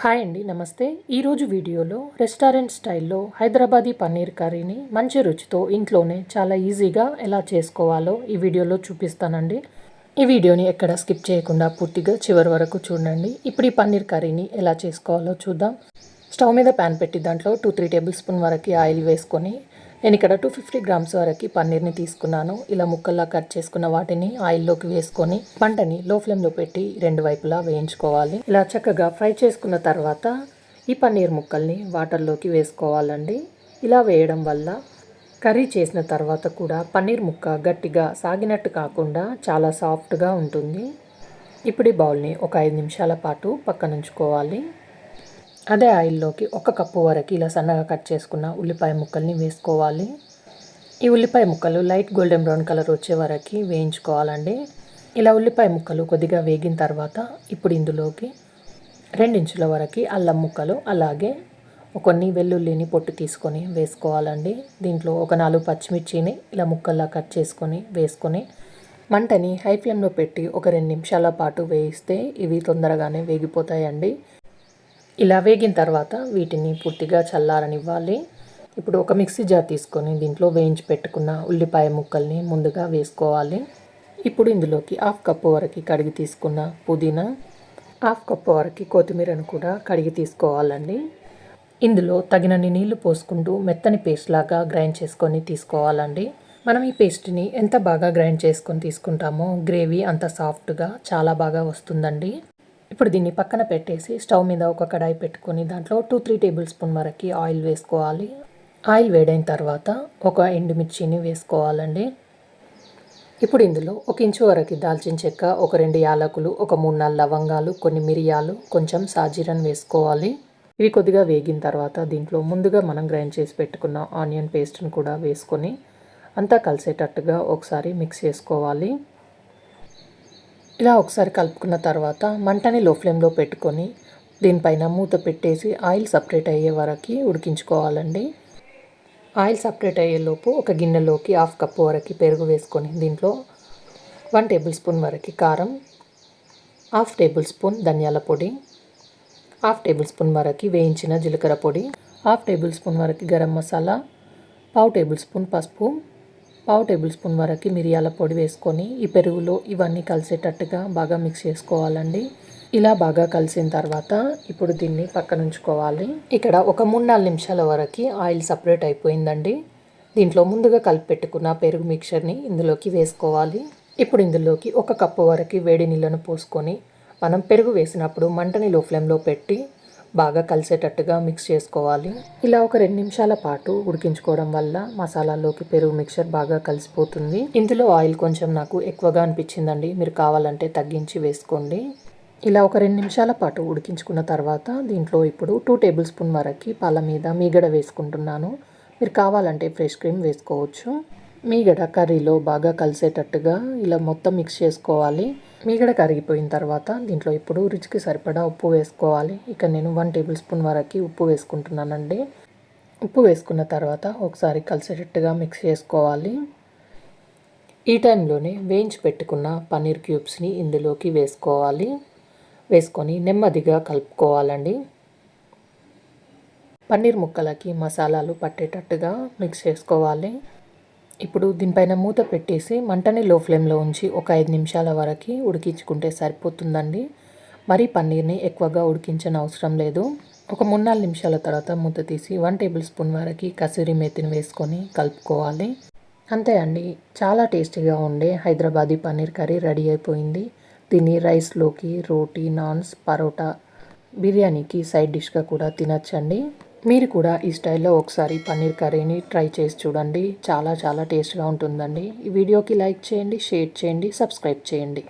Hi అండి, నమస్తే. ఈరోజు వీడియోలో రెస్టారెంట్ స్టైల్లో హైదరాబాదీ పన్నీర్ కర్రీని మంచి రుచితో ఇంట్లోనే చాలా ఈజీగా ఎలా చేసుకోవాలో ఈ వీడియోలో చూపిస్తానండి. ఈ వీడియోని ఎక్కడ స్కిప్ చేయకుండా పూర్తిగా చివరి వరకు చూడండి. ఇప్పుడు ఈ పన్నీర్ కర్రీని ఎలా చేసుకోవాలో చూద్దాం. స్టవ్ మీద ప్యాన్ పెట్టి దాంట్లో 2-3 టేబుల్ స్పూన్ వరకు ఆయిల్ వేసుకొని నేను ఇక్కడ 250 గ్రామ్స్ వరకు పన్నీర్ని తీసుకున్నాను. ఇలా ముక్కల్లా కట్ చేసుకున్న వాటిని ఆయిల్లోకి వేసుకొని మంటని లో ఫ్లేమ్లో పెట్టి రెండు వైపులా వేయించుకోవాలి. ఇలా చక్కగా ఫ్రై చేసుకున్న తర్వాత ఈ పన్నీర్ ముక్కల్ని వాటర్లోకి వేసుకోవాలండి. ఇలా వేయడం వల్ల కర్రీ చేసిన తర్వాత కూడా పన్నీర్ ముక్క గట్టిగా సాగినట్టు కాకుండా చాలా సాఫ్ట్గా ఉంటుంది. ఇప్పుడు ఈ బౌల్ని ఒక 5 నిమిషాల పాటు పక్కనుంచుకోవాలి. అదే ఆయిల్లోకి 1 కప్పు వరకు ఇలా సన్నగా కట్ చేసుకున్న ఉల్లిపాయ ముక్కల్ని వేసుకోవాలి. ఈ ఉల్లిపాయ ముక్కలు లైట్ గోల్డెన్ బ్రౌన్ కలర్ వచ్చే వరకు వేయించుకోవాలండి. ఇలా ఉల్లిపాయ ముక్కలు కొద్దిగా వేగిన తర్వాత ఇప్పుడు ఇందులోకి 2 ఇంచుల వరకు అల్లం ముక్కలు, అలాగే కొన్ని వెల్లుల్లిని పొట్టు తీసుకొని వేసుకోవాలండి. దీంట్లో ఒక 4 పచ్చిమిర్చిని ఇలా ముక్కల్లా కట్ చేసుకొని వేసుకొని మంటని హై ఫ్లేమ్లో పెట్టి ఒక 2 నిమిషాల పాటు వేయిస్తే ఇవి తొందరగానే వేగిపోతాయండి. ఇలా వేగిన తర్వాత వీటిని పూర్తిగా చల్లారనివ్వాలి. ఇప్పుడు ఒక మిక్సీ జార్ తీసుకొని దీంట్లో వేయించి పెట్టుకున్న ఉల్లిపాయ ముక్కల్ని ముందుగా వేసుకోవాలి. ఇప్పుడు ఇందులోకి 1/2 కప్పు వరకు కడిగి తీసుకున్న పుదీనా, 1/2 కప్పు వరకు కొత్తిమీరను కూడా కడిగి తీసుకోవాలండి. ఇందులో తగినన్ని నీళ్లు పోసుకుంటూ మెత్తని పేస్ట్ లాగా గ్రైండ్ చేసుకొని తీసుకోవాలండి. మనం ఈ పేస్ట్ని ఎంత బాగా గ్రైండ్ చేసుకొని తీసుకుంటామో గ్రేవీ అంత సాఫ్ట్గా చాలా బాగా వస్తుందండి. ఇప్పుడు దీన్ని పక్కన పెట్టేసి స్టవ్ మీద ఒక కడాయి పెట్టుకొని దాంట్లో 2-3 టేబుల్ స్పూన్ వరకు ఆయిల్ వేసుకోవాలి. ఆయిల్ వేడైన తర్వాత ఒక ఎండుమిర్చిని వేసుకోవాలండి. ఇప్పుడు ఇందులో 1 ఇంచు వరకు దాల్చిన చెక్క, ఒక 2 యాలకులు, ఒక 3-4 లవంగాలు, కొన్ని మిరియాలు, కొంచెం సాజీరను వేసుకోవాలి. ఇవి కొద్దిగా వేగిన తర్వాత దీంట్లో ముందుగా మనం గ్రైండ్ చేసి పెట్టుకున్న ఆనియన్ పేస్ట్ని కూడా వేసుకొని అంతా కలిసేటట్టుగా ఒకసారి మిక్స్ చేసుకోవాలి. ఇలా ఒకసారి కలుపుకున్న తర్వాత మంటని లో ఫ్లేమ్లో పెట్టుకొని దీనిపైన మూత పెట్టేసి ఆయిల్ సపరేట్ అయ్యే వరకు ఉడికించుకోవాలండి. ఆయిల్ సపరేట్ అయ్యేలోపు ఒక గిన్నెలోకి 1/2 కప్పు వరకు పెరుగు వేసుకొని దీంట్లో 1 టేబుల్ స్పూన్ వరకు కారం, 1/2 టేబుల్ స్పూన్ ధనియాల పొడి, 1/2 టేబుల్ స్పూన్ వరకు వేయించిన జీలకర్ర పొడి, 1/2 టేబుల్ స్పూన్ వరకు గరం మసాలా, 1/2 టేబుల్ స్పూన్ పసుపు, 1/2 టేబుల్ స్పూన్ వరకు మిరియాల పొడి వేసుకొని ఈ పెరుగులో ఇవన్నీ కలిసేటట్టుగా బాగా మిక్స్ చేసుకోవాలండి. ఇలా బాగా కలిసిన తర్వాత ఇప్పుడు దీన్ని పక్కనుంచుకోవాలి. ఇక్కడ ఒక 3-4 నిమిషాల వరకు ఆయిల్ సపరేట్ అయిపోయిందండి. దీంట్లో ముందుగా కలిపి పెట్టుకున్న పెరుగు మిక్చర్ని ఇందులోకి వేసుకోవాలి. ఇప్పుడు ఇందులోకి 1 కప్పు వరకు వేడి నీళ్ళను పోసుకొని మనం పెరుగు వేసినప్పుడు మంటని లో ఫ్లేమ్లో పెట్టి బాగా కలిసేటట్టుగా మిక్స్ చేసుకోవాలి. ఇలా ఒక 2 నిమిషాల పాటు ఉడికించుకోవడం వల్ల మసాలాలోకి పెరుగు మిక్చర్ బాగా కలిసిపోతుంది. ఇందులో ఆయిల్ కొంచెం నాకు ఎక్కువగా అనిపించిందండి, మీరు కావాలంటే తగ్గించి వేసుకోండి. ఇలా ఒక 2 నిమిషాల పాటు ఉడికించుకున్న తర్వాత దీంట్లో ఇప్పుడు 2 టేబుల్ స్పూన్ వరకు పాల మీద మీగడ వేసుకుంటున్నాను. మీరు కావాలంటే ఫ్రెష్ క్రీమ్ వేసుకోవచ్చు. మీగడ కర్రీలో బాగా కలిసేటట్టుగా ఇలా మొత్తం మిక్స్ చేసుకోవాలి. మీగడ కరిగిపోయిన తర్వాత దీంట్లో ఇప్పుడు రుచికి సరిపడా ఉప్పు వేసుకోవాలి. ఇక్కడ నేను 1 టేబుల్ స్పూన్ వరకు ఉప్పు వేసుకుంటున్నానండి. ఉప్పు వేసుకున్న తర్వాత ఒకసారి కలిసేటట్టుగా మిక్స్ చేసుకోవాలి. ఈ టైంలోనే వేయించి పెట్టుకున్న పన్నీర్ క్యూబ్స్ని ఇందులోకి వేసుకోవాలి. వేసుకొని నెమ్మదిగా కలుపుకోవాలండి. పన్నీర్ ముక్కలకి మసాలాలు పట్టేటట్టుగా మిక్స్ చేసుకోవాలి. ఇప్పుడు దీనిపైన మూత పెట్టేసి మంటని లో ఫ్లేమ్లో ఉంచి ఒక 5 నిమిషాల వరకు ఉడికించుకుంటే సరిపోతుందండి. మరి పన్నీర్ని ఎక్కువగా ఉడికించని అవసరం లేదు. ఒక 3-4 నిమిషాల తర్వాత మూత తీసి 1 టేబుల్ స్పూన్ వరకు కసూరి మేతిని వేసుకొని కలుపుకోవాలి. అంతే అండి, చాలా టేస్టీగా ఉండే హైదరాబాదీ పన్నీర్ కర్రీ రెడీ అయిపోయింది. దీన్ని రైస్లోకి, రోటీ, నాన్స్, పరోటా, బిర్యానీకి సైడ్ డిష్గా కూడా తినచ్చండి. మీరు కూడా ఈ స్టైల్లో ఒకసారి పన్నీర్ కర్రీని ట్రై చేసి చూడండి. చాలా చాలా టేస్ట్గా ఉంటుందండి. ఈ వీడియోకి లైక్ చేయండి, షేర్ చేయండి, సబ్స్క్రైబ్ చేయండి.